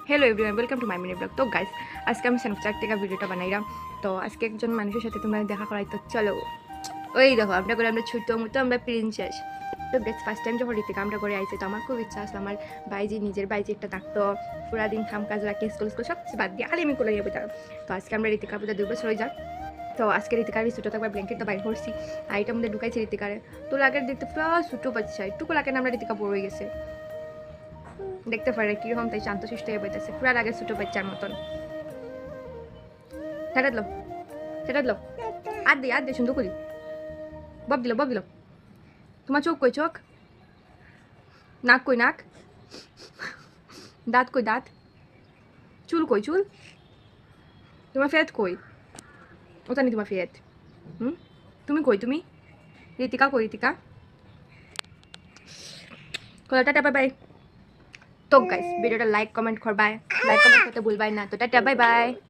Hello everyone welcome to my mini blog. तो guys आज के আমি স্ন্যাপচ্যাট থেকে ভিডিওটা বানাইলাম। তো আজকে একজন মানুষের সাথে তোমরা দেখা করাই, তো চলো ওই দেখো আমরা করে আমরা ছোটো মতো আমরা প্রিন্সেস। তো গাইস ফার্স্ট টাইম যখন ঋতিকা আমরা করে আইছে, তো আমার খুব ইচ্ছা আসলো আমার বাইজি নিজের বাইজি একটা থাকতো, পুরা দিন কাম কাজ রাখি স্কুল সব কিছু বাদ দিয়ে খালি আমি করে যাবো তার। তো আজকে আমরা ঋতিকা পূজা 2 বছর হয়ে যাক। তো আজকে ঋতিকার ছোটো থাকবার ব্ল্যাঙ্কেটটা বাইর করছি, আর এটার মধ্যে ঢুকাইছি ঋতিকারে। তো লাগের দেখতে পুরো ছোটো বাচ্চা, একটুকু লাগে না আমরা ঋতিকা বড় হয়ে গেছে, দেখতে পারে কীরকম তাই শান্তশিষ্ট হয়ে বইতেছে, পুরা লাগে ছোটো বাচ্চার মতন। সেটা দিল সেটা দিল আর দিয়ে সুন্দর করি বব দিল। তোমার চোখ কই চোখ, নাক কই নাক, দাঁত কই দাঁত, চুল কই চুল, তোমার ফেত কই, ওটা নি তোমার ফেত। তুমি কই তুমি, ঋতিকা কই ঋতিকা, টাটা বাই বাই। তো গাইস ভিডিওটা লাইক কমেন্ট করবাই, লাইক কমেন্ট করতে ভুলবাই না। তো টাটা বাই বাই।